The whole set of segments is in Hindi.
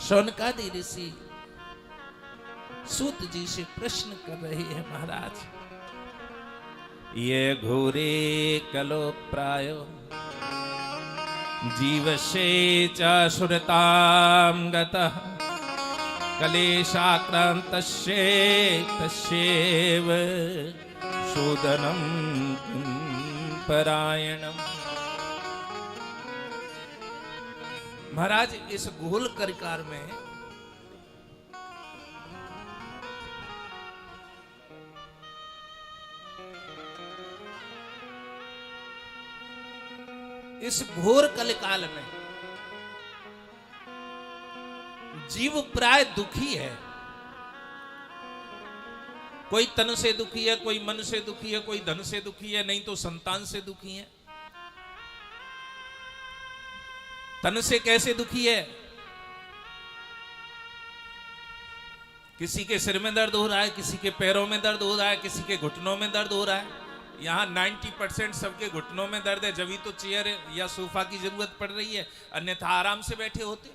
शौनकादि ऋषि सूत जी से प्रश्न कर रहे हैं, महाराज ये घोरे कलो प्रायो जीवशे चासुरतां गतः कलेशाक्रांतस्ये तस्येव शोधनं परायणम्। महाराज इस घोल करिकार में इस घोर कलिकाल में जीव प्राय दुखी है। कोई तन से दुखी है, कोई मन से दुखी है, कोई धन से दुखी है, नहीं तो संतान से दुखी है। तन से कैसे दुखी है? किसी के सिर में दर्द हो रहा है, किसी के पैरों में दर्द हो रहा है, किसी के घुटनों में दर्द हो रहा है। यहाँ 90% सबके घुटनों में दर्द है, जब तो चेयर या सोफा की जरूरत पड़ रही है, अन्यथा आराम से बैठे होते।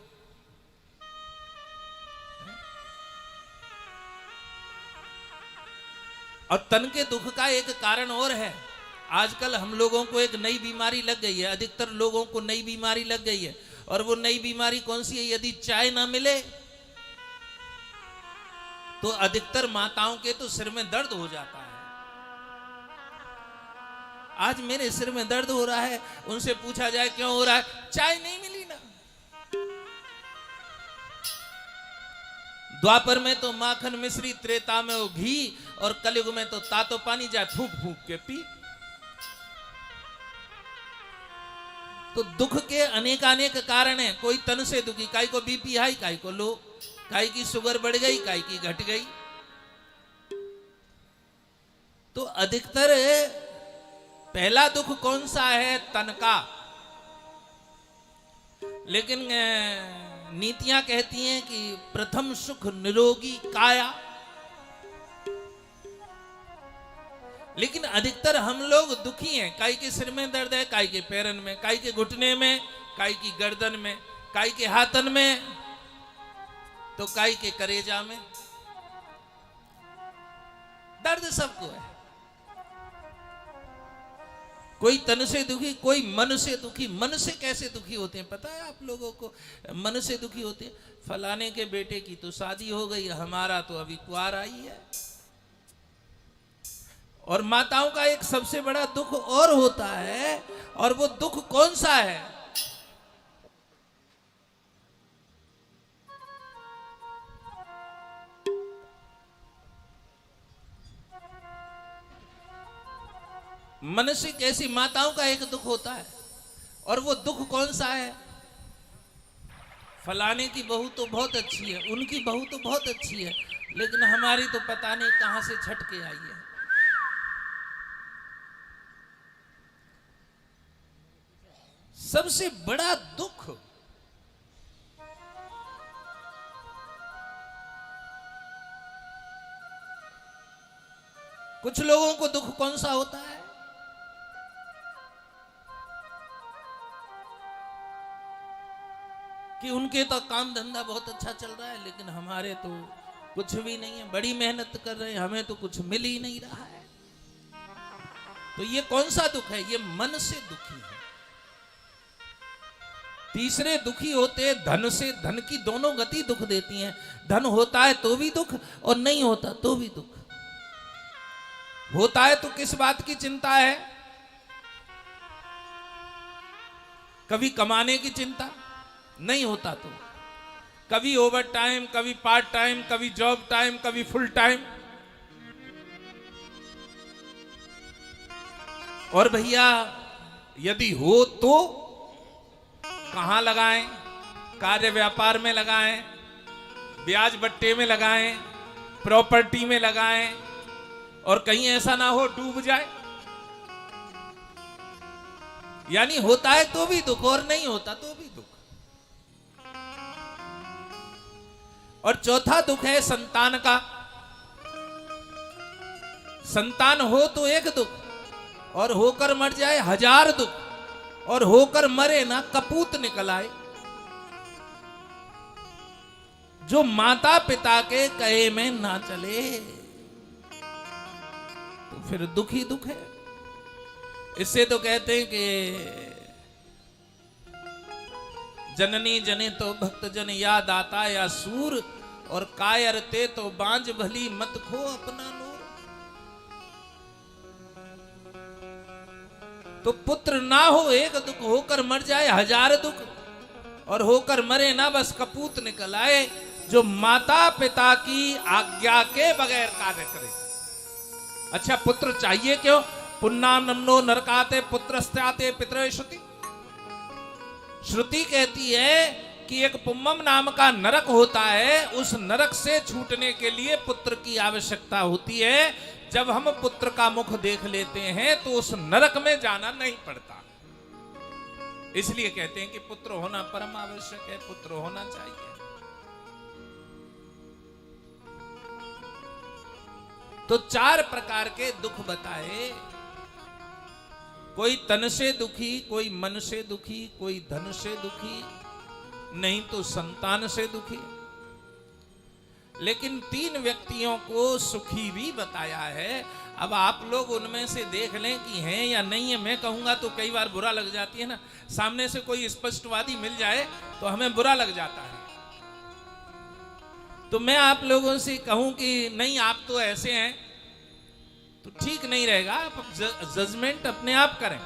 और तन के दुख का एक कारण और है। आजकल हम लोगों को एक नई बीमारी लग गई है, अधिकतर लोगों को नई बीमारी लग गई है। और वो नई बीमारी कौन सी है? यदि चाय ना मिले तो अधिकतर माताओं के तो सिर में दर्द हो जाता है। आज मेरे सिर में दर्द हो रहा है, उनसे पूछा जाए क्यों हो रहा है? चाय नहीं मिली ना। द्वापर में तो माखन मिश्री, त्रेता में वो घी, और कलयुग में तो तातो पानी, जाए फूंक फूंक के पी। तो दुख के अनेकानेक कारण हैं। कोई तन से दुखी, काई को बीपी हाई, काई को लो, काई की शुगर बढ़ गई, काई की घट गई। तो अधिकतर पहला दुख कौन सा है? तन का। लेकिन नीतियां कहती हैं कि प्रथम सुख निरोगी काया। लेकिन अधिकतर हम लोग दुखी हैं। काई के सिर में दर्द है, काई के पैरन में, काई के घुटने में, काई की गर्दन में, काई के हाथन में, तो काई के करेजा में। दर्द सबको है। कोई तन से दुखी, कोई मन से दुखी। मन से कैसे दुखी होते हैं पता है आप लोगों को? मन से दुखी होते हैं, फलाने के बेटे की तो शादी हो गई, हमारा तो अभी कुंवार आई है। और माताओं का एक सबसे बड़ा दुख और होता है, और वो दुख कौन सा है? मन से कैसी माताओं का एक दुख होता है, और वो दुख कौन सा है? फलाने की बहू तो बहुत अच्छी है, उनकी बहू तो बहुत अच्छी है, लेकिन हमारी तो पता नहीं कहां से छटके आई है। सबसे बड़ा दुख कुछ लोगों को दुख कौन सा होता है? कि उनके तो काम धंधा बहुत अच्छा चल रहा है, लेकिन हमारे तो कुछ भी नहीं है। बड़ी मेहनत कर रहे हैं, हमें तो कुछ मिल ही नहीं रहा है। तो ये कौन सा दुख है? ये मन से दुखी है। तीसरे दुखी होते हैं धन से। धन की दोनों गति दुख देती हैं। धन होता है तो भी दुख, और नहीं होता तो भी दुख। होता है तो किस बात की चिंता है? कभी कमाने की चिंता, नहीं होता तो कभी ओवर टाइम, कभी पार्ट टाइम, कभी जॉब टाइम, कभी फुल टाइम। और भैया यदि हो तो कहां लगाएं? कार्य व्यापार में लगाएं, ब्याज बट्टे में लगाएं, प्रॉपर्टी में लगाएं, और कहीं ऐसा ना हो डूब जाए। यानी होता है तो भी दुख, और नहीं होता तो भी दुख। और चौथा दुख है संतान का। संतान हो तो एक दुख, और होकर मर जाए 1000 दुख, और होकर मरे ना कपूत निकल आए। जो माता पिता के कहे में ना चले तो फिर दुख ही दुख है। इससे तो कहते हैं कि जननी जने तो भक्त जन या दाता या सूर, और कायर ते तो बांझ भली मत खो अपना नूर। तो पुत्र ना हो एक दुख, होकर मर जाए हजार दुख, और होकर मरे ना बस कपूत निकल आए जो माता पिता की आज्ञा के बगैर कार्य करे। अच्छा, पुत्र चाहिए क्यों? पुन्ना नमनो नरकाते पुत्रस्त्याते पितरे श्रुति। श्रुति कहती है कि एक पुम्मम नाम का नरक होता है, उस नरक से छूटने के लिए पुत्र की आवश्यकता होती है। जब हम पुत्र का मुख देख लेते हैं तो उस नरक में जाना नहीं पड़ता। इसलिए कहते हैं कि पुत्र होना परम आवश्यक है, पुत्र होना चाहिए। तो 4 प्रकार के दुख बताए। कोई तन से दुखी, कोई मन से दुखी, कोई धन से दुखी, नहीं तो संतान से दुखी। लेकिन 3 व्यक्तियों को सुखी भी बताया है। अब आप लोग उनमें से देख लें कि हैं या नहीं है। मैं कहूंगा तो कई बार बुरा लग जाती है ना, सामने से कोई स्पष्टवादी मिल जाए तो हमें बुरा लग जाता है। तो मैं आप लोगों से कहूं कि नहीं आप तो ऐसे हैं, तो ठीक नहीं रहेगा। आप जजमेंट अपने आप करें।